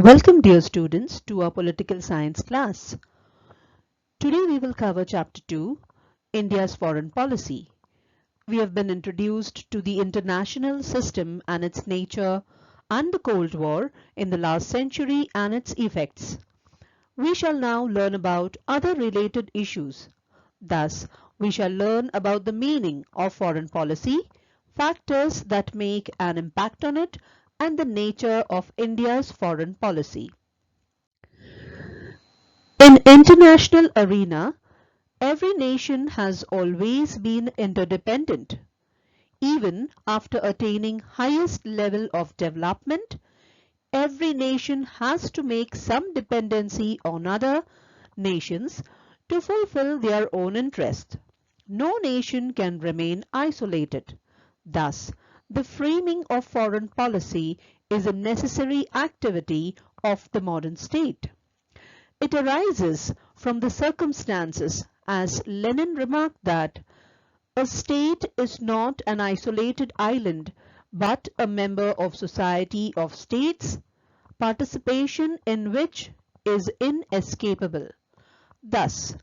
Welcome dear students to our political science class. Today we will cover chapter 2, India's foreign policy. We have been introduced to the international system and its nature and the Cold War in the last century and its effects. We shall now learn about other related issues. Thus, we shall learn about the meaning of foreign policy, factors that make an impact on it, and the nature of India's foreign policy. In international arena, every nation has always been interdependent. Even after attaining highest level of development, every nation has to make some dependency on other nations to fulfill their own interests. No nation can remain isolated. Thus, the framing of foreign policy is a necessary activity of the modern state. It arises from the circumstances, as Lenin remarked that a state is not an isolated island but a member of society of states, participation in which is inescapable. Thus,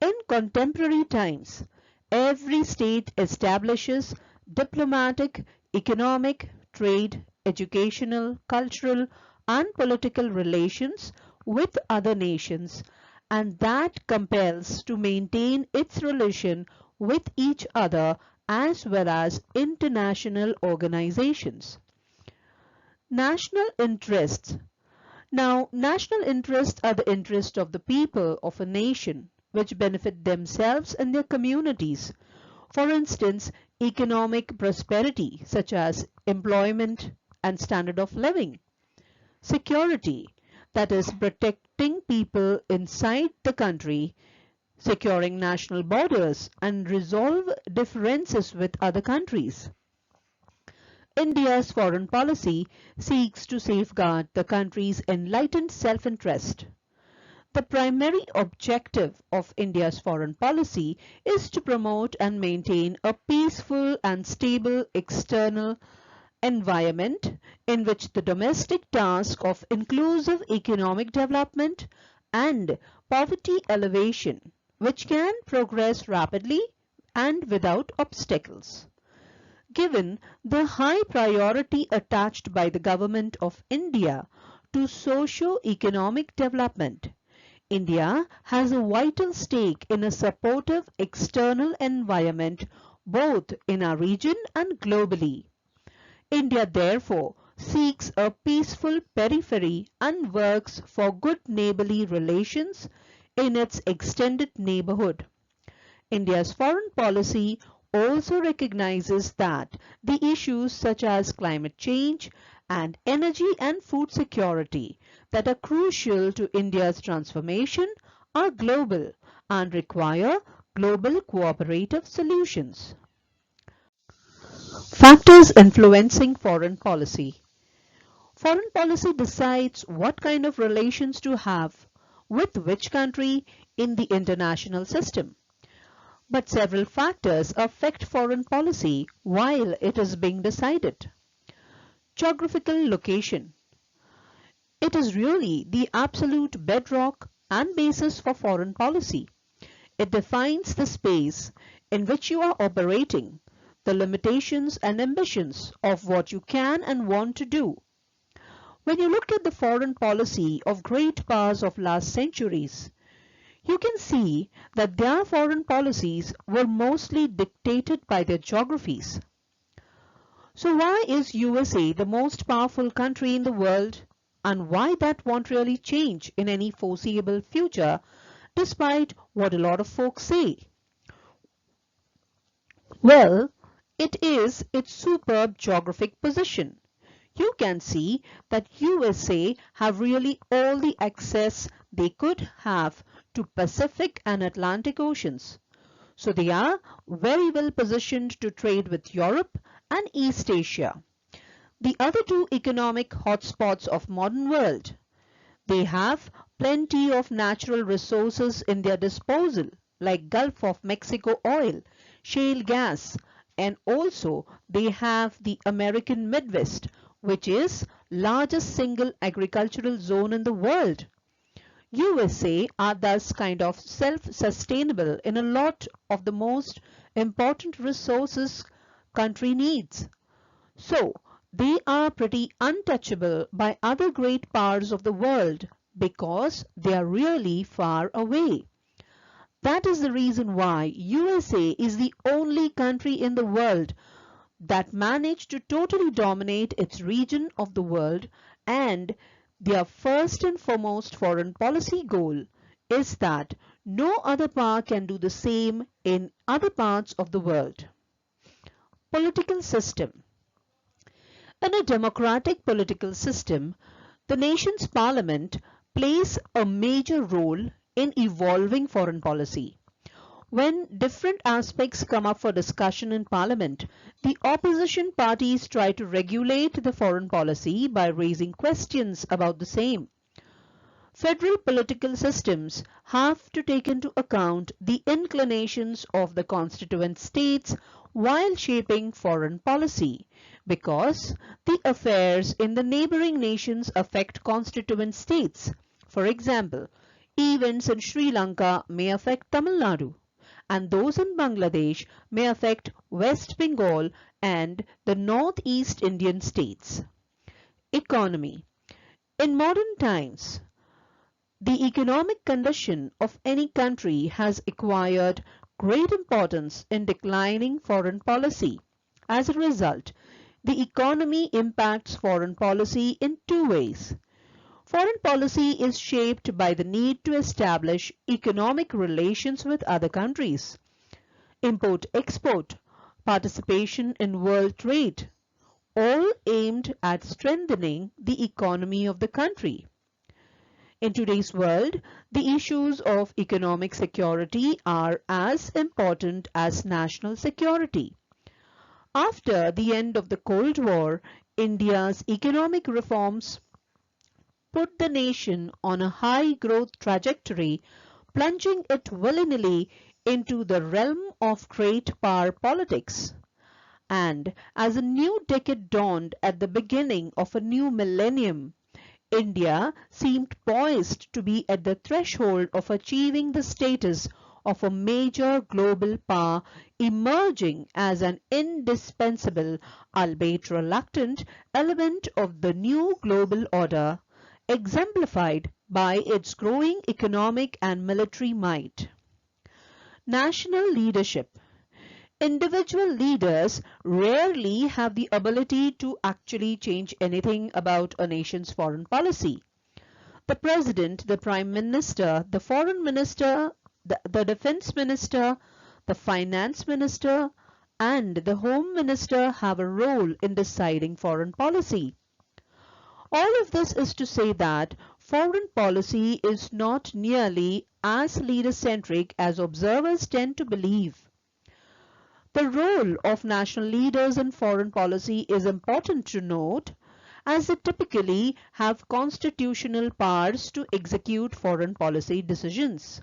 in contemporary times, every state establishes diplomatic, economic, trade, educational, cultural, and political relations with other nations, and that compels to maintain its relation with each other as well as international organizations. National interests. Now, national interests are the interests of the people of a nation which benefit themselves and their communities. For instance, economic prosperity such as employment and standard of living. Security, that is protecting people inside the country, securing national borders and resolve differences with other countries. India's foreign policy seeks to safeguard the country's enlightened self-interest. The primary objective of India's foreign policy is to promote and maintain a peaceful and stable external environment in which the domestic task of inclusive economic development and poverty alleviation, which can progress rapidly and without obstacles. Given the high priority attached by the Government of India to socio-economic development, India has a vital stake in a supportive external environment both in our region and globally. India therefore seeks a peaceful periphery and works for good neighborly relations in its extended neighborhood. India's foreign policy also recognizes that the issues such as climate change and energy and food security that are crucial to India's transformation are global and require global cooperative solutions. Factors influencing foreign policy. Foreign policy decides what kind of relations to have with which country in the international system. But several factors affect foreign policy while it is being decided. Geographical location. It is really the absolute bedrock and basis for foreign policy. It defines the space in which you are operating, the limitations and ambitions of what you can and want to do. When you look at the foreign policy of great powers of last centuries, you can see that their foreign policies were mostly dictated by their geographies. So why is USA the most powerful country in the world, and why that won't really change in any foreseeable future despite what a lot of folks say? Well, it is its superb geographic position. You can see that USA have really all the access they could have to Pacific and Atlantic Oceans. So they are very well positioned to trade with Europe and East Asia, the other two economic hotspots of modern world. They have plenty of natural resources in their disposal like Gulf of Mexico oil, shale gas, and also they have the American Midwest, which is largest single agricultural zone in the world. USA are thus kind of self-sustainable in a lot of the most important resources country needs. So, they are pretty untouchable by other great powers of the world because they are really far away. That is the reason why USA is the only country in the world that managed to totally dominate its region of the world, and their first and foremost foreign policy goal is that no other power can do the same in other parts of the world. Political system. In a democratic political system, the nation's parliament plays a major role in evolving foreign policy. When different aspects come up for discussion in Parliament, the opposition parties try to regulate the foreign policy by raising questions about the same. Federal political systems have to take into account the inclinations of the constituent states while shaping foreign policy, because the affairs in the neighboring nations affect constituent states. For example, events in Sri Lanka may affect Tamil Nadu, and those in Bangladesh may affect West Bengal and the Northeast Indian states. Economy. In modern times, the economic condition of any country has acquired great importance in declining foreign policy. As a result, the economy impacts foreign policy in two ways. Foreign policy is shaped by the need to establish economic relations with other countries, import-export, participation in world trade, all aimed at strengthening the economy of the country. In today's world, the issues of economic security are as important as national security. After the end of the Cold War, India's economic reforms put the nation on a high growth trajectory, plunging it willy-nilly into the realm of great power politics. And as a new decade dawned at the beginning of a new millennium, India seemed poised to be at the threshold of achieving the status of a major global power, emerging as an indispensable, albeit reluctant, element of the new global order, exemplified by its growing economic and military might. National leadership. Individual leaders rarely have the ability to actually change anything about a nation's foreign policy. The president, the prime minister, the foreign minister, the defense minister, the finance minister, and the home minister have a role in deciding foreign policy. All of this is to say that foreign policy is not nearly as leader-centric as observers tend to believe. The role of national leaders in foreign policy is important to note, as they typically have constitutional powers to execute foreign policy decisions.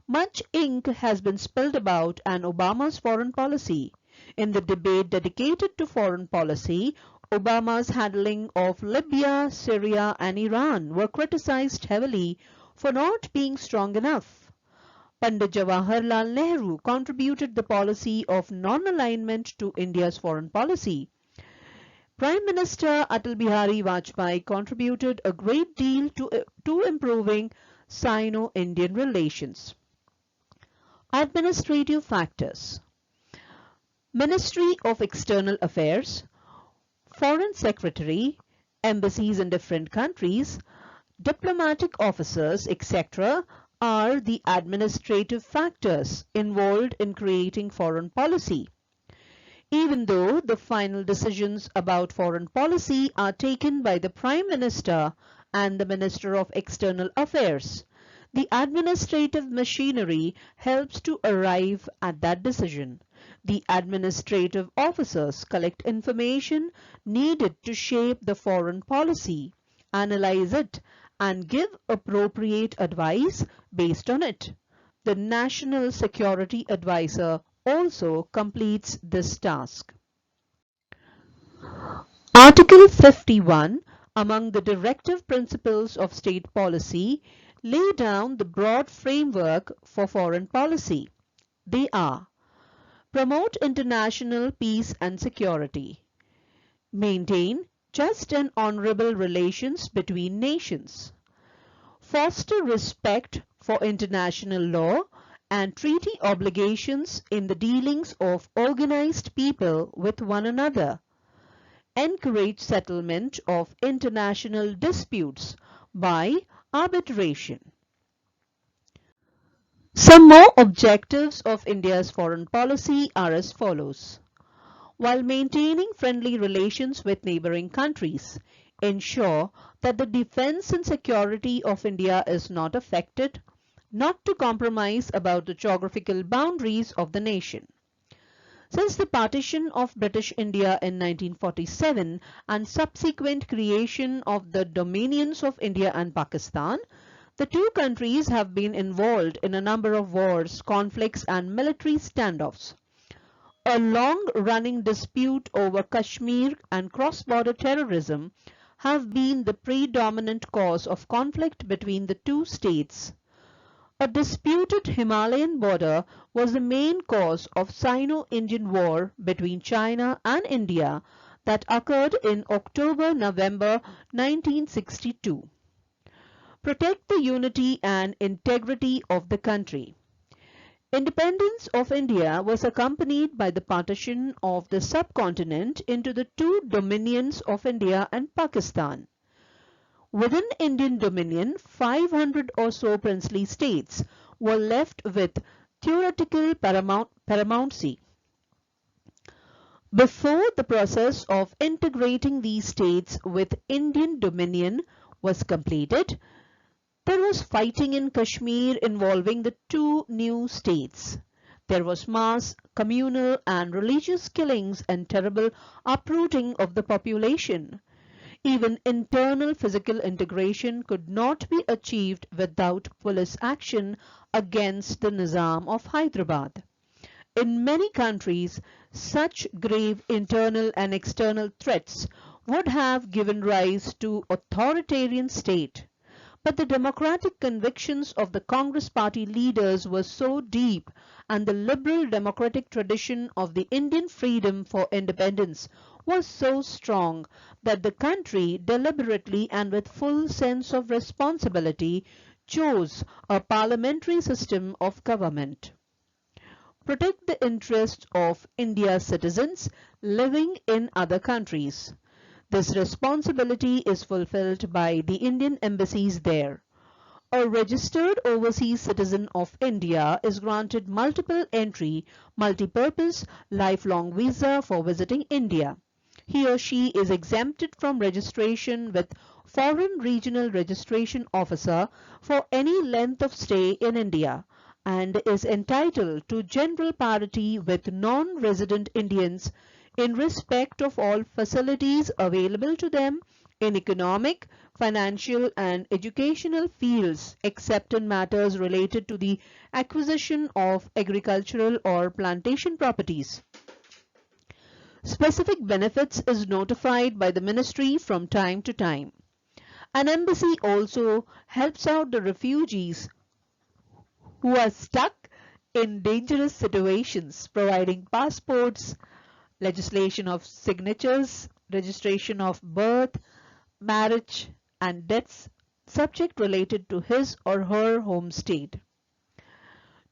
Much ink has been spilled about Obama's foreign policy. In the debate dedicated to foreign policy, Obama's handling of Libya, Syria, and Iran were criticized heavily for not being strong enough. Pandit Jawaharlal Nehru contributed the policy of non-alignment to India's foreign policy. Prime Minister Atal Bihari Vajpayee contributed a great deal to improving Sino-Indian relations. Administrative factors. Ministry of External Affairs, Foreign Secretary, embassies in different countries, diplomatic officers, etc. are the administrative factors involved in creating foreign policy. Even though the final decisions about foreign policy are taken by the Prime Minister and the Minister of External Affairs, the administrative machinery helps to arrive at that decision. The administrative officers collect information needed to shape the foreign policy, analyze it, and give appropriate advice based on it. The National Security Advisor also completes this task. Article 51 Among the directive principles of state policy lay down the broad framework for foreign policy. They are: promote international peace and security, maintain just and honorable relations between nations, foster respect for international law and treaty obligations in the dealings of organized people with one another, encourage settlement of international disputes by arbitration. Some more objectives of India's foreign policy are as follows. While maintaining friendly relations with neighboring countries, ensure that the defense and security of India is not affected, not to compromise about the geographical boundaries of the nation. Since the partition of British India in 1947 and subsequent creation of the dominions of India and Pakistan, the two countries have been involved in a number of wars, conflicts and military standoffs. A long-running dispute over Kashmir and cross-border terrorism have been the predominant cause of conflict between the two states. A disputed Himalayan border was the main cause of Sino-Indian War between China and India that occurred in October-November 1962. Protect the unity and integrity of the country. Independence of India was accompanied by the partition of the subcontinent into the two dominions of India and Pakistan. Within Indian Dominion, 500 or so princely states were left with theoretical paramountcy. Before the process of integrating these states with Indian Dominion was completed, there was fighting in Kashmir involving the two new states. There was mass, communal and religious killings and terrible uprooting of the population. Even internal physical integration could not be achieved without police action against the Nizam of Hyderabad. In many countries, such grave internal and external threats would have given rise to authoritarian state. But the democratic convictions of the Congress party leaders were so deep and the liberal democratic tradition of the Indian freedom for independence was so strong that the country deliberately and with full sense of responsibility chose a parliamentary system of government. Protect the interests of India's citizens living in other countries. This responsibility is fulfilled by the Indian embassies there. A registered overseas citizen of India is granted multiple entry, multi-purpose, lifelong visa for visiting India. He or she is exempted from registration with Foreign Regional Registration Officer for any length of stay in India and is entitled to general parity with non-resident Indians in respect of all facilities available to them in economic, financial and educational fields except in matters related to the acquisition of agricultural or plantation properties. Specific benefits is notified by the ministry from time to time. An embassy also helps out the refugees who are stuck in dangerous situations, providing passports, legislation of signatures, registration of birth, marriage and deaths subject related to his or her home state.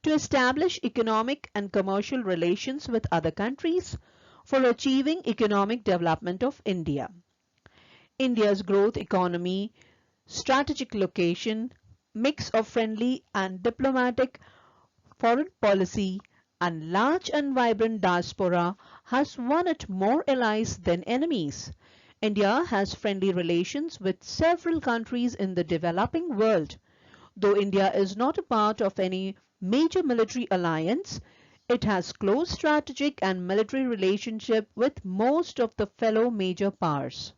To establish economic and commercial relations with other countries for achieving economic development of India. India's growth economy, strategic location, mix of friendly and diplomatic foreign policy and large and vibrant diaspora has won it more allies than enemies. India has friendly relations with several countries in the developing world. Though India is not a part of any major military alliance, it has close strategic and military relationship with most of the fellow major powers.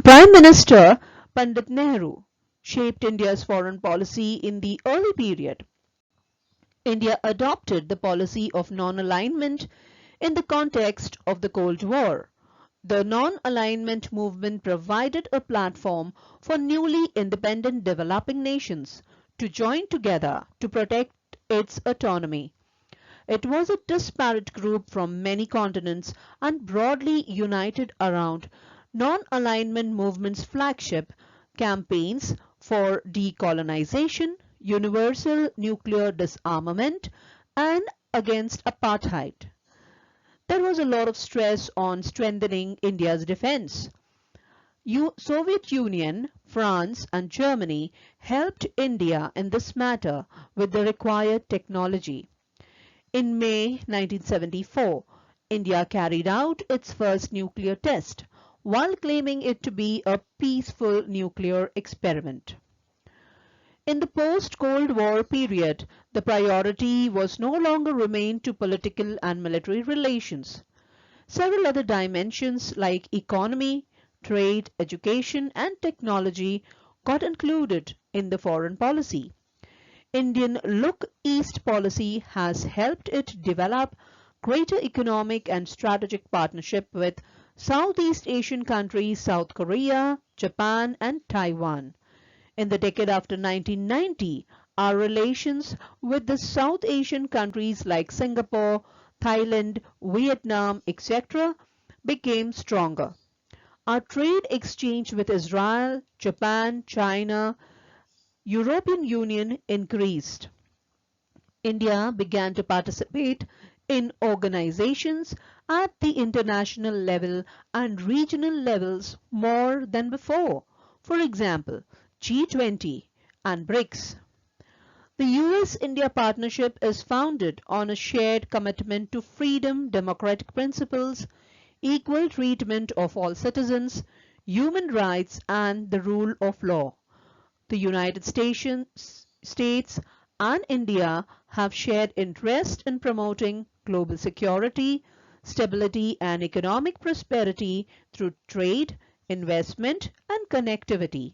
Prime Minister Pandit Nehru shaped India's foreign policy in the early period. India adopted the policy of non-alignment in the context of the Cold War. The non-alignment movement provided a platform for newly independent developing nations to join together to protect its autonomy. It was a disparate group from many continents and broadly united around non-alignment movement's flagship campaigns for decolonization, universal nuclear disarmament, and against apartheid. There was a lot of stress on strengthening India's defense. Soviet Union, France and Germany helped India in this matter with the required technology. In May 1974, India carried out its first nuclear test, while claiming it to be a peaceful nuclear experiment. In the post-Cold War period, the priority was no longer remained to political and military relations. Several other dimensions like economy, trade, education, and technology got included in the foreign policy. Indian Look East policy has helped it develop greater economic and strategic partnership with Southeast Asian countries South Korea, Japan, and Taiwan. In the decade after 1990, our relations with the South Asian countries like Singapore, Thailand, Vietnam, etc. became stronger. Our trade exchange with Israel, Japan, China, European Union increased. India began to participate in organizations at the international level and regional levels more than before. For example, G20 and BRICS. The US-India partnership is founded on a shared commitment to freedom, democratic principles, equal treatment of all citizens, human rights, and the rule of law. The United States and India have shared interest in promoting global security, stability, and economic prosperity through trade, investment, and connectivity.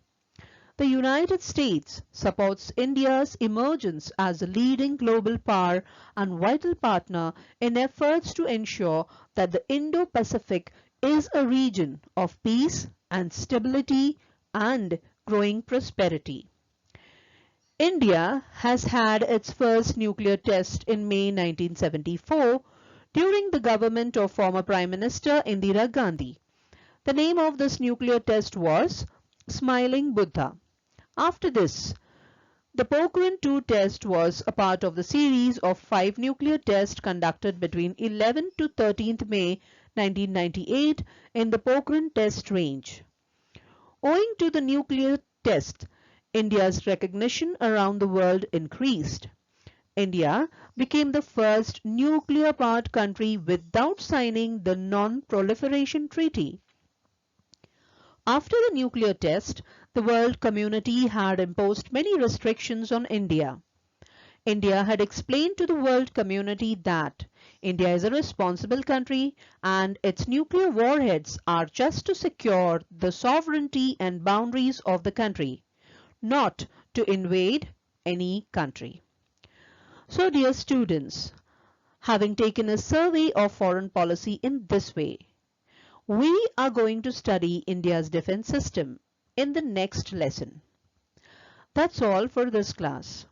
The United States supports India's emergence as a leading global power and vital partner in efforts to ensure that the Indo-Pacific is a region of peace and stability and growing prosperity. India has had its first nuclear test in May 1974 during the government of former Prime Minister Indira Gandhi. The name of this nuclear test was Smiling Buddha. After this, the Pokhran II test was a part of the series of 5 nuclear tests conducted between 11 to 13th May 1998 in the Pokhran test range. Owing to the nuclear test, India's recognition around the world increased. India became the first nuclear-powered country without signing the Non-Proliferation Treaty. After the nuclear test, the world community had imposed many restrictions on India. India had explained to the world community that India is a responsible country and its nuclear warheads are just to secure the sovereignty and boundaries of the country, not to invade any country. So dear students, having taken a survey of foreign policy in this way, we are going to study India's defense system in the next lesson. That's all for this class.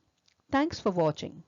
Thanks for watching.